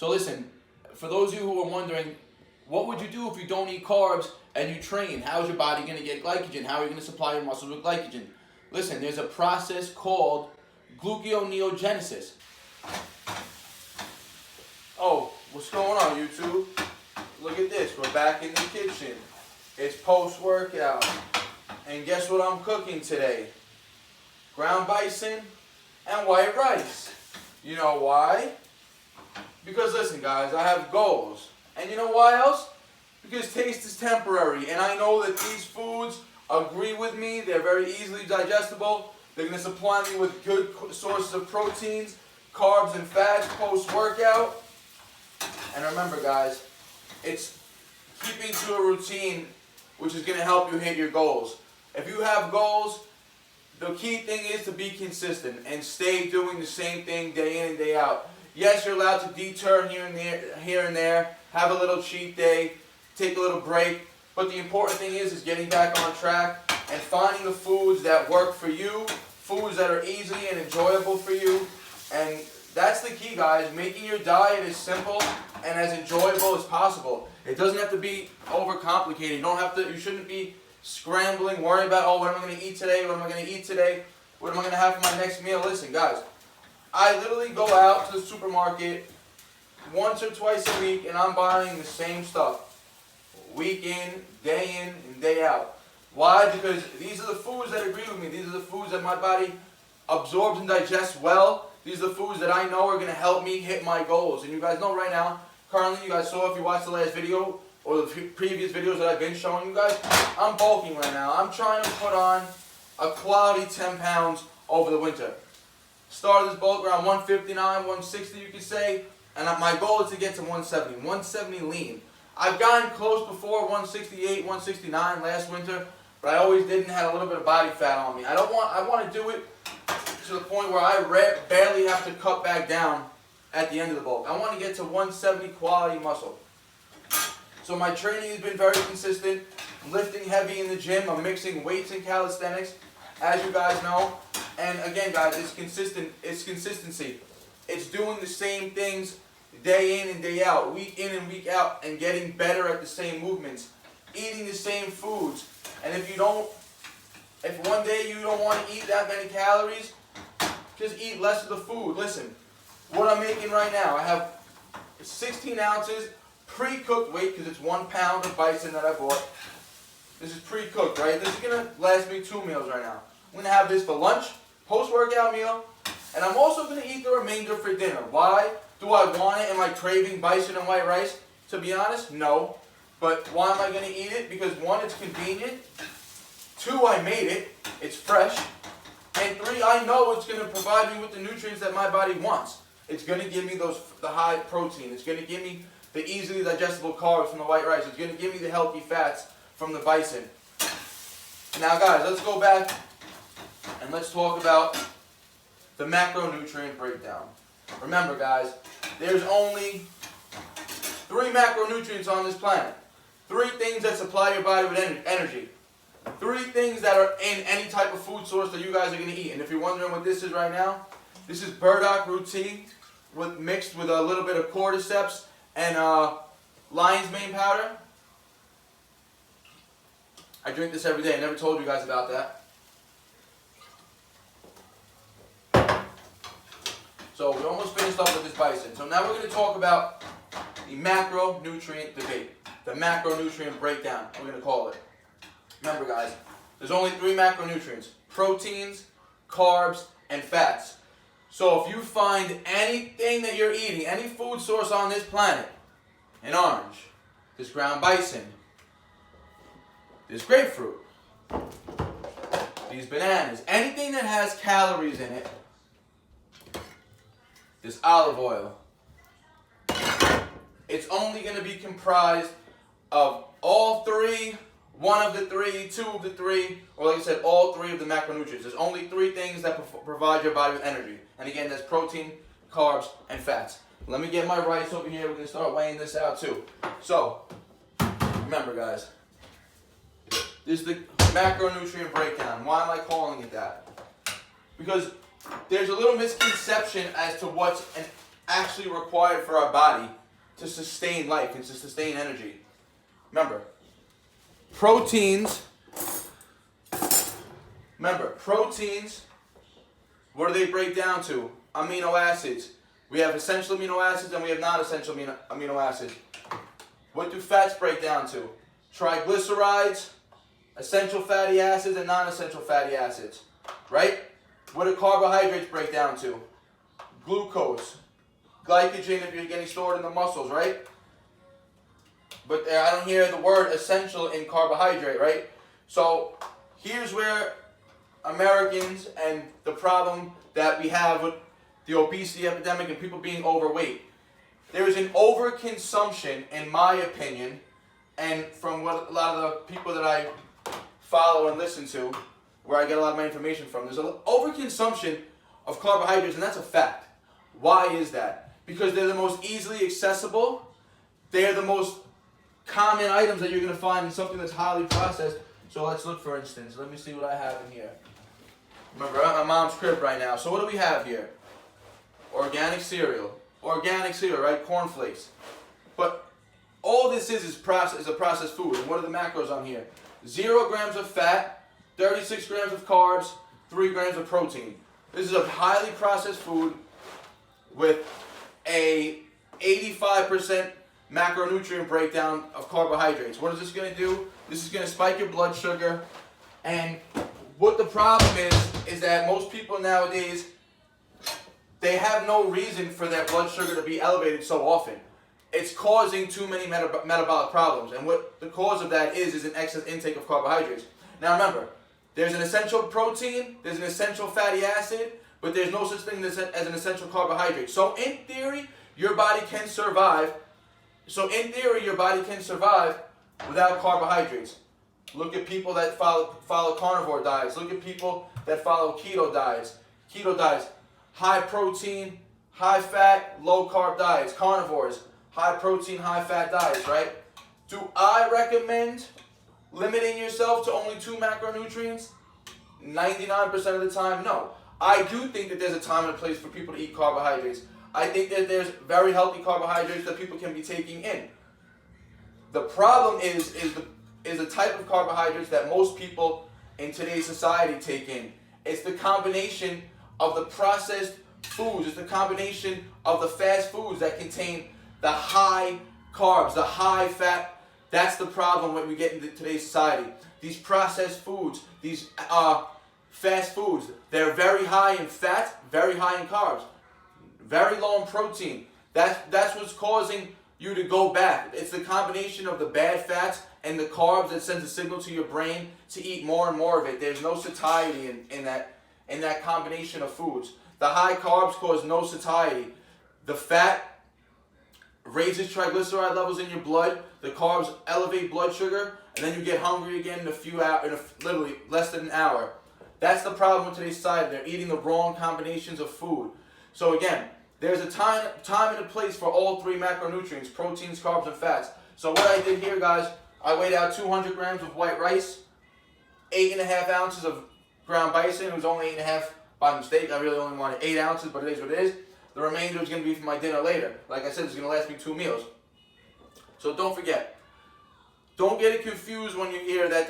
So listen, for those of you who are wondering, what would you do if you don't eat carbs and you train? How is your body going to get glycogen? How are you going to supply your muscles with glycogen? Listen, there's a process called gluconeogenesis. Oh, what's going on, YouTube? Look at this. We're back in the kitchen. It's post-workout. And guess what I'm cooking today? Ground bison and white rice. You know why? Because listen, guys, I have goals. And you know why else? Because taste is temporary. And I know that these foods agree with me. They're very easily digestible. They're going to supply me with good sources of proteins, carbs, and fats post-workout. And remember, guys, it's keeping to a routine which is going to help you hit your goals. If you have goals, the key thing is to be consistent and stay doing the same thing day in and day out. Yes, you're allowed to detour here and there, have a little cheat day, take a little break, but the important thing is getting back on track and finding the foods that work for you, foods that are easy and enjoyable for you. And that's the key, guys, making your diet as simple and as enjoyable as possible. It doesn't have to be overcomplicated. You shouldn't be scrambling, worrying about, oh, what am I going to eat today? What am I going to eat today? What am I going to have for my next meal? Listen, guys, I literally go out to the supermarket once or twice a week and I'm buying the same stuff. Week in, and day out. Why? Because these are the foods that agree with me. These are the foods that my body absorbs and digests well. These are the foods that I know are going to help me hit my goals. And you guys know right now, currently, you guys saw if you watched the last video or the previous videos that I've been showing you guys, I'm bulking right now. I'm trying to put on a quality 10 pounds over the winter. Started this bulk around 159, 160 you could say, and my goal is to get to 170, 170 lean. I've gotten close before 168, 169 last winter, but I always didn't have a little bit of body fat on me. I want to do it to the point where I barely have to cut back down at the end of the bulk. I want to get to 170 quality muscle. So my training has been very consistent. I'm lifting heavy in the gym. I'm mixing weights and calisthenics, as you guys know. And again, guys, it's consistent. It's consistency. It's doing the same things day in and day out, week in and week out, and getting better at the same movements, eating the same foods. And if one day you don't want to eat that many calories, just eat less of the food. Listen, what I'm making right now, I have 16 ounces pre-cooked weight, because it's 1 pound of bison that I bought. This is pre-cooked, right? This is going to last me 2 meals right now. I'm going to have this for lunch, post-workout meal, and I'm also going to eat the remainder for dinner. Why? Do I want it? Am I craving bison and white rice? To be honest, no. But why am I going to eat it? Because 1, it's convenient. 2, I made it. It's fresh. And 3, I know it's going to provide me with the nutrients that my body wants. It's going to give me the high protein. It's going to give me the easily digestible carbs from the white rice. It's going to give me the healthy fats from the bison. Now, guys, let's go back and let's talk about the macronutrient breakdown. Remember, guys, there's only 3 macronutrients on this planet. 3 things that supply your body with energy. 3 things that are in any type of food source that you guys are going to eat. And if you're wondering what this is right now, this is burdock root tea mixed with a little bit of cordyceps and lion's mane powder. I drink this every day. I never told you guys about that. So we almost finished up with this bison. So now we're going to talk about the macronutrient debate. The macronutrient breakdown, we're going to call it. Remember, guys, there's only 3 macronutrients: proteins, carbs, and fats. So if you find anything that you're eating, any food source on this planet, an orange, this ground bison, this grapefruit, these bananas, anything that has calories in it, this olive oil, it's only going to be comprised of all 3, 1 of the 3, 2 of the 3, or like I said, all 3 of the macronutrients. There's only 3 things that provide your body with energy. And again, that's protein, carbs, and fats. Let me get my rice over here. We're going to start weighing this out too. So, remember, guys, this is the macronutrient breakdown. Why am I calling it that? Because there's a little misconception as to what's actually required for our body to sustain life and to sustain energy. Remember, proteins, what do they break down to? Amino acids. We have essential amino acids and we have non-essential amino acids. What do fats break down to? Triglycerides, essential fatty acids, and non-essential fatty acids. Right? What do carbohydrates break down to? Glucose, glycogen if you're getting stored in the muscles, right? But I don't hear the word essential in carbohydrate, right? So here's where Americans and the problem that we have with the obesity epidemic and people being overweight. There is an overconsumption, in my opinion, and from what a lot of the people that I follow and listen to, where I get a lot of my information from, there's an overconsumption of carbohydrates, and that's a fact. Why is that? Because they're the most easily accessible. They're the most common items that you're going to find in something that's highly processed. So let's look, for instance. Let me see what I have in here. Remember, I'm at my mom's crib right now. So what do we have here? Organic cereal. Organic cereal, right? Cornflakes. But all this is a processed food. And what are the macros on here? 0 grams of fat, 36 grams of carbs, 3 grams of protein. This is a highly processed food with a 85% macronutrient breakdown of carbohydrates. What is this going to do? This is going to spike your blood sugar. And what the problem is that most people nowadays, they have no reason for their blood sugar to be elevated so often. It's causing too many metabolic problems. And what the cause of that is an excess intake of carbohydrates. Now remember, there's an essential protein, there's an essential fatty acid, but there's no such thing as an essential carbohydrate. So in theory, your body can survive. Without carbohydrates. Look at people that follow carnivore diets. Look at people that follow keto diets. High protein, high fat, low carb diets. Carnivores, high protein, high fat diets, right? Do I recommend limiting yourself to only 2 macronutrients? 99% of the time, no. I do think that there's a time and a place for people to eat carbohydrates. I think that there's very healthy carbohydrates that people can be taking in. The problem is the type of carbohydrates that most people in today's society take in. It's the combination of the processed foods. It's the combination of the fast foods that contain the high carbs, the high fat. That's the problem when we get into today's society. These processed foods, these fast foods, they're very high in fat, very high in carbs, very low in protein. That's what's causing you to go back. It's the combination of the bad fats and the carbs that sends a signal to your brain to eat more and more of it. There's no satiety in that combination of foods. The high carbs cause no satiety. The fat raises triglyceride levels in your blood. The carbs elevate blood sugar, and then you get hungry again in literally less than an hour. That's the problem with today's society. They're eating the wrong combinations of food. So again, there's a time and a place for all 3 macronutrients: proteins, carbs, and fats. So what I did here, guys, I weighed out 200 grams of white rice, 8.5 ounces of ground bison. It was only 8.5 by mistake. I really only wanted 8 ounces, but it is what it is. The remainder is going to be for my dinner later. Like I said, it's going to last me 2 meals. So don't forget. Don't get it confused when you hear that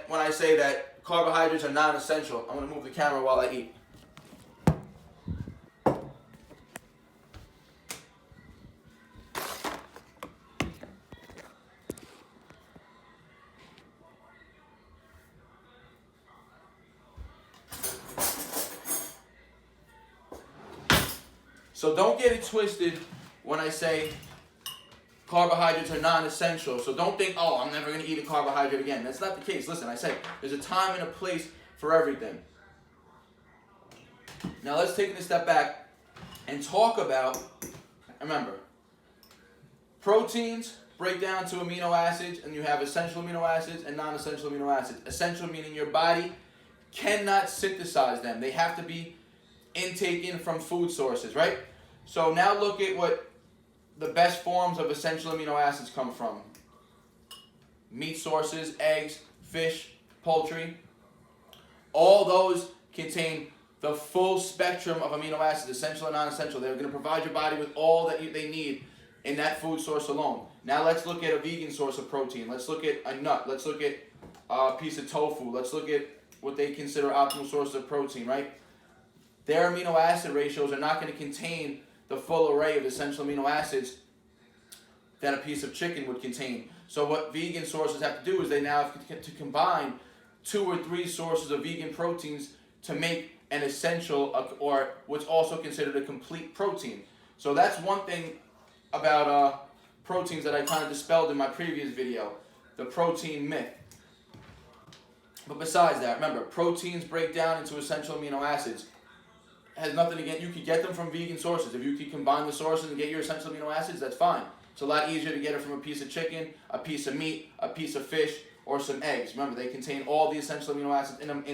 when I say that carbohydrates are non-essential. I'm going to move the camera while I eat. So don't get it twisted when I say carbohydrates are non-essential. So don't think, oh, I'm never going to eat a carbohydrate again. That's not the case. Listen, I said there's a time and a place for everything. Now let's take it a step back and talk about, remember, proteins break down to amino acids, and you have essential amino acids and non-essential amino acids. Essential meaning your body cannot synthesize them. They have to be intaken from food sources, right? So now look at what the best forms of essential amino acids come from. Meat sources, eggs, fish, poultry. All those contain the full spectrum of amino acids, essential and non-essential. They're going to provide your body with all that they need in that food source alone. Now let's look at a vegan source of protein. Let's look at a nut. Let's look at a piece of tofu. Let's look at what they consider optimal source of protein, right? Their amino acid ratios are not going to contain the full array of essential amino acids that a piece of chicken would contain. So what vegan sources have to do is they now have to combine 2 or 3 sources of vegan proteins to make an essential or what's also considered a complete protein. So that's one thing about proteins that I kind of dispelled in my previous video, the protein myth. But besides that, remember, proteins break down into essential amino acids. It has nothing against, you could get them from vegan sources. If you could combine the sources and get your essential amino acids, that's fine. It's a lot easier to get it from a piece of chicken, a piece of meat, a piece of fish, or some eggs. Remember, they contain all the essential amino acids in them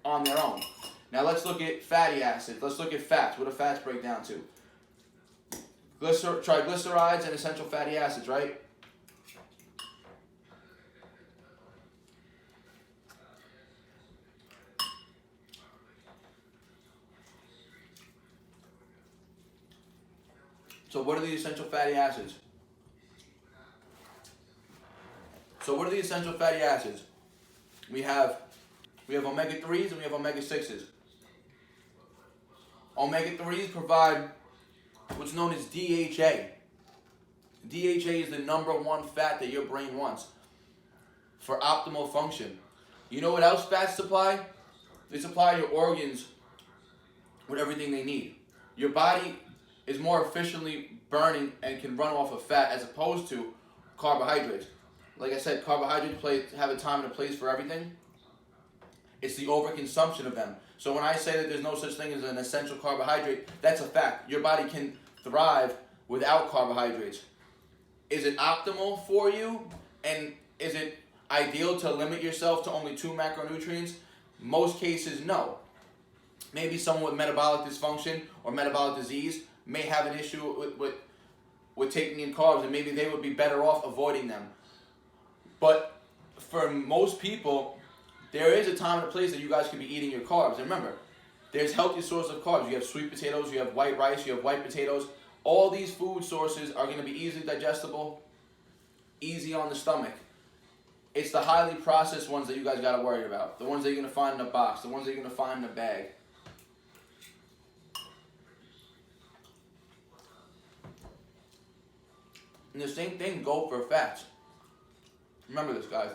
on their own. Now let's look at fatty acids. Let's look at fats. What do fats break down to? Triglycerides and essential fatty acids, right? So what are the essential fatty acids? We have omega-3s and we have omega-6s. Omega-3s provide what's known as DHA. DHA is the #1 fat that your brain wants for optimal function. You know what else fats supply? They supply your organs with everything they need. Your body is more efficiently burning and can run off of fat as opposed to carbohydrates. Like I said, carbohydrates have a time and a place for everything. It's the overconsumption of them. So when I say that there's no such thing as an essential carbohydrate, that's a fact. Your body can thrive without carbohydrates. Is it optimal for you? And is it ideal to limit yourself to only 2 macronutrients? Most cases, no. Maybe someone with metabolic dysfunction or metabolic disease may have an issue with taking in carbs, and maybe they would be better off avoiding them. But for most people, there is a time and a place that you guys can be eating your carbs. And remember, there's healthy sources of carbs. You have sweet potatoes, you have white rice, you have white potatoes. All these food sources are going to be easily digestible, easy on the stomach. It's the highly processed ones that you guys got to worry about. The ones that you're going to find in a box, the ones that you're going to find in a bag. And the same thing goes for fats. Remember this, guys.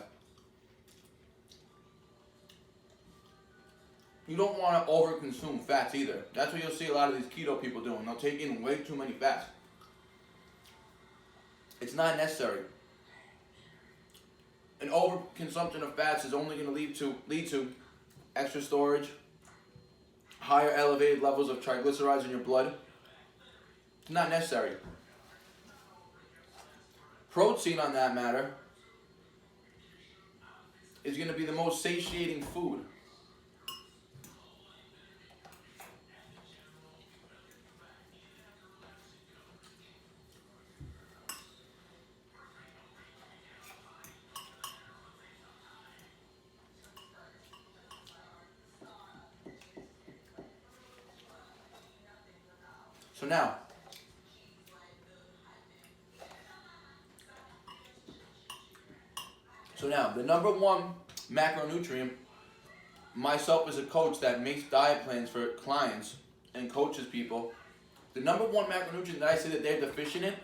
You don't want to overconsume fats either. That's what you'll see a lot of these keto people doing. They'll take in way too many fats. It's not necessary. An overconsumption of fats is only going to lead to extra storage, higher elevated levels of triglycerides in your blood. It's not necessary. Protein, on that matter, is going to be the most satiating food. So now, the #1 macronutrient, myself as a coach that makes diet plans for clients and coaches people, the #1 macronutrient that I see that they're deficient in,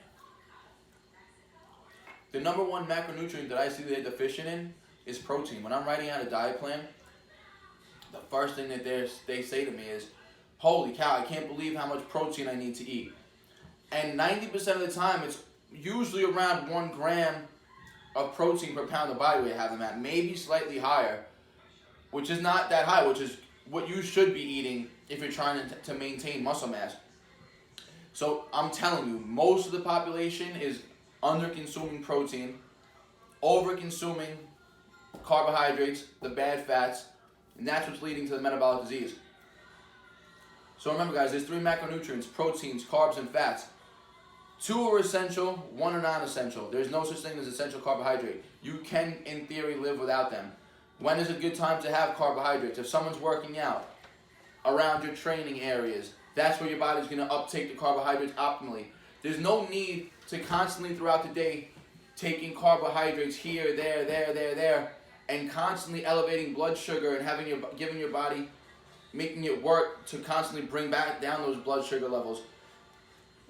is protein. When I'm writing out a diet plan, the first thing that they say to me is, holy cow, I can't believe how much protein I need to eat. And 90% of the time, it's usually around 1 gram of protein per pound of body weight I have them at, maybe slightly higher, which is not that high, which is what you should be eating if you're trying to maintain muscle mass. So I'm telling you, most of the population is under-consuming protein, over-consuming carbohydrates, the bad fats, and that's what's leading to the metabolic disease. So remember, guys, there's 3 macronutrients: proteins, carbs, and fats. 2 are essential, 1 are non-essential. There's no such thing as essential carbohydrate. You can, in theory, live without them. When is a good time to have carbohydrates? If someone's working out, around your training areas. That's where your body's going to uptake the carbohydrates optimally. There's no need to constantly throughout the day taking carbohydrates here, there, and constantly elevating blood sugar and giving your body, making it work to constantly bring back down those blood sugar levels.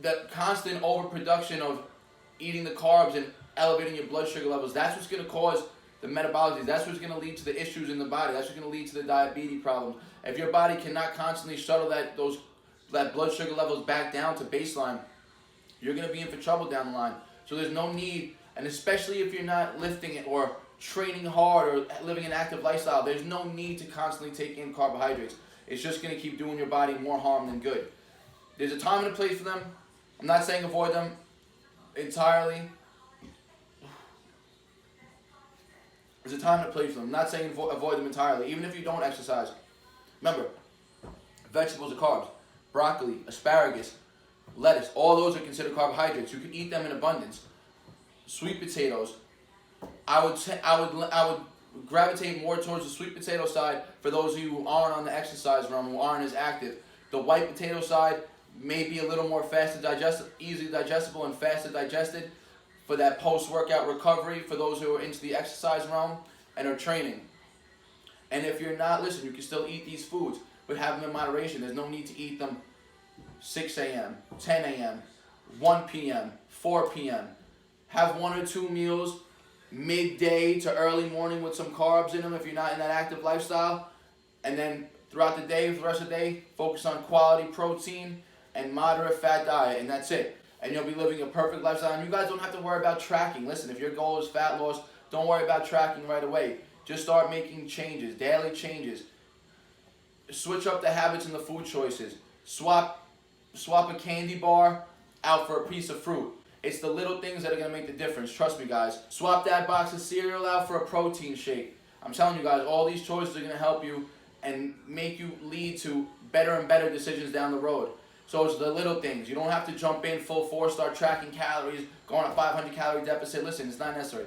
The constant overproduction of eating the carbs and elevating your blood sugar levels, that's what's going to cause the metabolic disease. That's what's going to lead to the issues in the body. That's what's going to lead to the diabetes problems. If your body cannot constantly shuttle that blood sugar levels back down to baseline, you're going to be in for trouble down the line. So there's no need, and especially if you're not lifting it or training hard or living an active lifestyle, there's no need to constantly take in carbohydrates. It's just going to keep doing your body more harm than good. There's a time and a place for them. I'm not saying avoid them entirely. There's a time and a place for them. I'm not saying avoid them entirely, even if you don't exercise. Remember, vegetables are carbs. Broccoli, asparagus, lettuce, all those are considered carbohydrates. You can eat them in abundance. Sweet potatoes, I would gravitate more towards the sweet potato side for those of you who aren't on the exercise realm, who aren't as active. The white potato side may be a little more easily digestible and faster digested for that post-workout recovery for those who are into the exercise realm and are training. And if you're not, listen, you can still eat these foods, but have them in moderation. There's no need to eat them 6 a.m., 10 a.m., 1 p.m., 4 p.m. Have 1 or 2 meals midday to early morning with some carbs in them if you're not in that active lifestyle. And then throughout the day, for the rest of the day, focus on quality protein and moderate fat diet, and that's it. And you'll be living a perfect lifestyle. And you guys don't have to worry about tracking. Listen, if your goal is fat loss, don't worry about tracking right away. Just start making changes, daily changes. Switch up the habits and the food choices. Swap a candy bar out for a piece of fruit. It's the little things that are going to make the difference. Trust me, guys. Swap that box of cereal out for a protein shake. I'm telling you guys, all these choices are going to help you and make you lead to better and better decisions down the road. So it's the little things. You don't have to jump in full force, start tracking calories, go on a 500 calorie deficit. Listen, it's not necessary.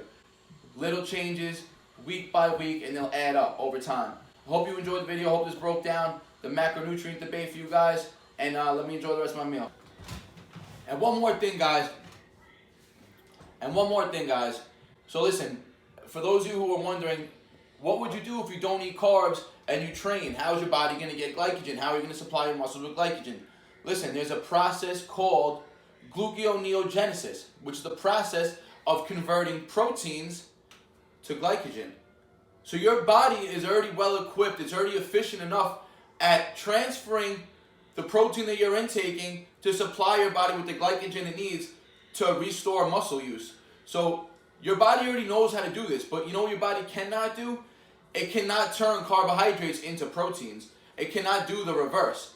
Little changes, week by week, and they'll add up over time. I hope you enjoyed the video. I hope this broke down the macronutrient debate for you guys. And let me enjoy the rest of my meal. And one more thing, guys. So listen, for those of you who are wondering, what would you do if you don't eat carbs and you train? How is your body going to get glycogen? How are you going to supply your muscles with glycogen? Listen, there's a process called gluconeogenesis, which is the process of converting proteins to glycogen. So your body is already well equipped, it's already efficient enough at transferring the protein that you're intaking to supply your body with the glycogen it needs to restore muscle use. So your body already knows how to do this, but you know what your body cannot do? It cannot turn carbohydrates into proteins. It cannot do the reverse.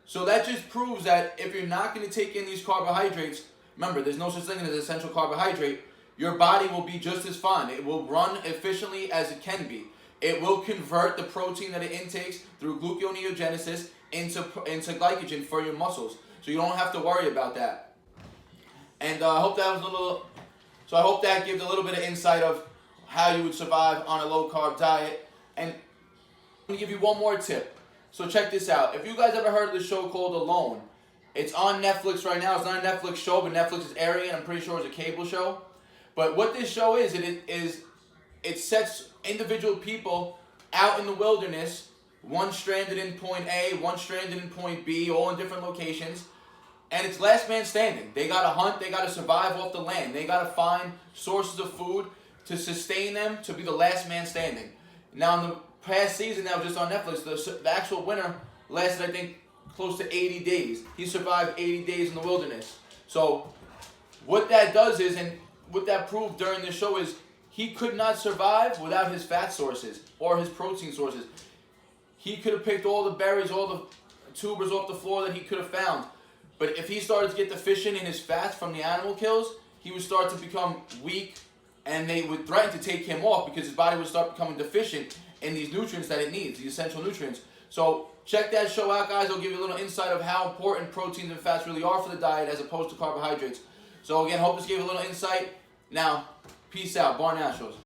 So that just proves that if you're not going to take in these carbohydrates, remember, there's no such thing as essential carbohydrate, your body will be just as fine. It will run efficiently as it can be. It will convert the protein that it intakes through gluconeogenesis into glycogen for your muscles. So you don't have to worry about that. And I hope that gives a little bit of insight of how you would survive on a low carb diet. And I'm going to give you one more tip. So check this out. If you guys ever heard of the show called Alone, it's on Netflix right now. It's not a Netflix show, but Netflix is airing it. I'm pretty sure it's a cable show. But what this show is, it sets individual people out in the wilderness, one stranded in point A, one stranded in point B, all in different locations. And it's last man standing. They got to hunt, they got to survive off the land. They got to find sources of food to sustain them to be the last man standing. Now, in the past season that was just on Netflix, the actual winner lasted, I think, close to 80 days. He survived 80 days in the wilderness. So what that does is, and what that proved during this show is, he could not survive without his fat sources or his protein sources. He could have picked all the berries, all the tubers off the floor that he could have found. But if he started to get deficient in his fats from the animal kills, he would start to become weak, and they would threaten to take him off because his body would start becoming deficient in these nutrients that it needs, these essential nutrients. So check that show out, guys. It'll give you a little insight of how important proteins and fats really are for the diet as opposed to carbohydrates. So again, hope this gave you a little insight. Now, peace out. Barn Naturals.